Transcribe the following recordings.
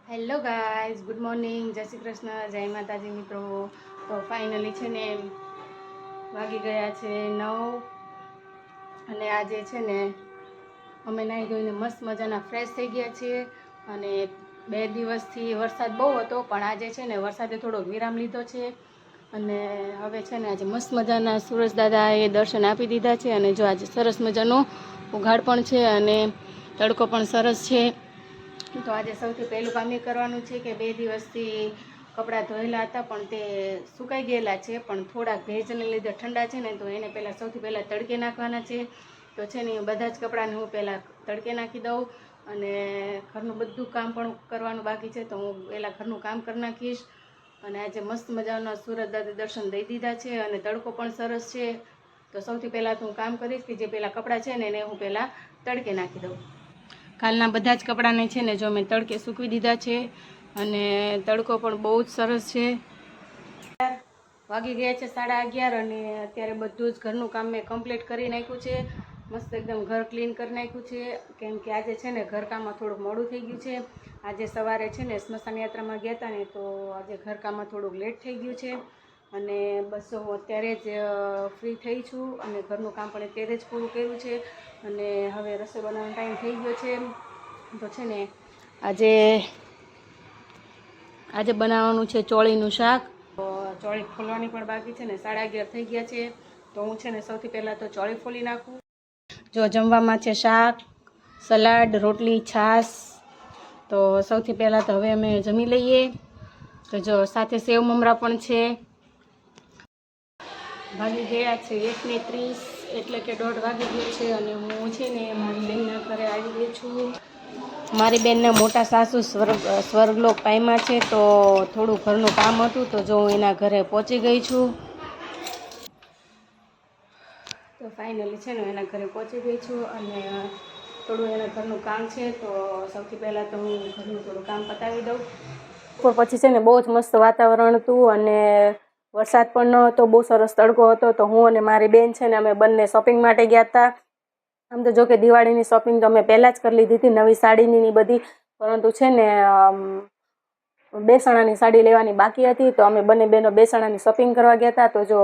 Hello guys, good morning, જય શ્રી કૃષ્ણ, જય માતાજી મિત્રો. તો ફાઇનલી છે ને વાગી ગયા છે 9 અને આજે છે ને અમે નાહી ધોઈને મસ્ત મજાના ફ્રેશ થઈ ગયા છીએ. અને 2 દિવસથી વરસાદ બહુ હતો, પણ આજે છે ને વરસાદે થોડો વિરામ લીધો છે. અને હવે છે ને આજે મસ્ત મજાના સૂરજ દાદાએ દર્શન આપી દીધા છે. અને જો આજે સરસ મજાનો ઉઘાડ પણ છે અને તડકો પણ સરસ છે. તો આજે સૌથી પહેલું કામ એ કરવાનું છે કે 2 દિવસથી કપડાં ધોયેલા હતા પણ તે સુકાઈ ગયેલા છે, પણ થોડાક ભેજને લીધે ઠંડા છે ને, તો એને સૌથી પહેલાં તડકે નાખવાના છે. તો છે ને બધા જ કપડાને હું પહેલાં તડકે નાખી દઉં. અને ઘરનું બધું કામ પણ કરવાનું બાકી છે, તો હું પહેલાં ઘરનું કામ કરી નાખીશ. અને આજે મસ્ત મજાના સૂરજ દાદા દર્શન દઈ દીધા છે અને તડકો પણ સરસ છે. તો સૌથી પહેલાં તો હું કામ કરીશ કે જે પહેલાં કપડાં છે ને એને હું પહેલાં તડકે નાખી દઉં. કાલના બધા જ કપડાને છે ને જો મેં તડકે સૂકવી દીધા છે અને તડકો પણ બહુ જ સરસ છે. વાગી ગયા છે 11:30 અને અત્યારે બધું જ ઘરનું કામ મેં કમ્પ્લીટ કરી નાખ્યું છે. મસ્ત એકદમ ઘર ક્લીન કરી નાખ્યું છે, કેમ કે આજે છે ને ઘરકામમાં થોડુંક મોડું થઈ ગયું છે. આજે સવારે છે ને સ્મશાન યાત્રામાં ગયા હતા ને, તો આજે ઘરકામમાં થોડુંક લેટ થઈ ગયું છે. અને બસ હું અત્યારે જ ફ્રી થઈ છું અને ઘરનું કામ પણ અત્યારે જ પૂરું કર્યું છે. અને હવે રસોઈ બનાવવાનો ટાઈમ થઈ ગયો છે. તો છે ને આજે બનાવવાનું છે ચોળીનું શાક. તો ચોળી ફોલવાની પણ બાકી છે ને, 11:30 થઈ ગયા છે. તો હું છે ને સૌથી પહેલાં તો ચોળી ફોલી નાખું. જો જમવામાં છે શાક, સલાડ, રોટલી, છાશ. તો સૌથી પહેલાં તો હવે અમે જમી લઈએ. તો જો સાથે સેવ મમરા પણ છે. વાગી ગયા છે 1:30, એટલે કે 1:30 વાગી ગયો છે. અને હું છે ને મારી બહેનના ઘરે આવી ગઈ છું. મારી બેનના મોટા સાસુ સ્વર્ગલોક પામ્યા છે, તો થોડું ઘરનું કામ હતું, તો જો હું એના ઘરે પહોંચી ગઈ છું. તો ફાઇનલી છે ને એના ઘરે પહોંચી ગઈ છું અને થોડું એના ઘરનું કામ છે. તો સૌથી પહેલાં તો હું ઘરનું થોડું કામ પતાવી દઉં. પછી છે ને બહુ જ મસ્ત વાતાવરણ હતું અને વરસાદ પણ ન હતો, બહુ સરસ તડકો હતો. તો હું અને મારી બેન છે ને અમે બંને શોપિંગ માટે ગયા હતા. આમ તો જો કે દિવાળીની શોપિંગ તો અમે પહેલાં જ કરી લીધી હતી, નવી સાડીની બધી. પરંતુ છે ને બેસણાની સાડી લેવાની બાકી હતી, તો અમે બંને બહેનો બેસણાની શોપિંગ કરવા ગયા હતા. તો જો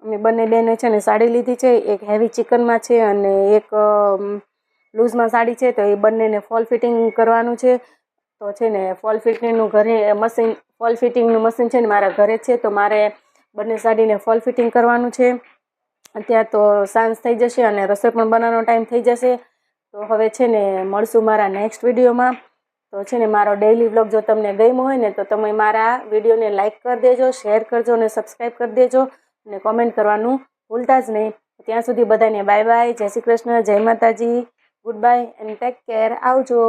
અમે બંને બહેને છે ને સાડી લીધી છે, એક હેવી ચિકનમાં છે અને એક લૂઝમાં સાડી છે. તો એ બંનેને ફોલ ફિટિંગ કરવાનું છે. તો છે ને ફોલ ફિટિંગનું મશીન છે ને મારા ઘરે છે, તો મારે બંને સાડીને ફોલ ફિટિંગ કરવાનું છે. ત્યાં તો સાંજ થઈ જશે અને રસોઈ પણ બનાવવાનો ટાઈમ થઈ જશે. તો હવે છે ને મળશું મારા નેક્સ્ટ વિડીયોમાં. તો છે ને મારો ડેઈલી વ્લોગ જો તમને ગમ્યો હોય ને, તો તમે મારા વિડીયોને લાઇક કરી દેજો, શેર કરજો અને સબસ્ક્રાઈબ કરી દેજો અને કોમેન્ટ કરવાનું ભૂલતા જ નહીં. ત્યાં સુધી બધાને બાય બાય, જય શ્રી કૃષ્ણ, જય માતાજી, good bye and take care. આવજો.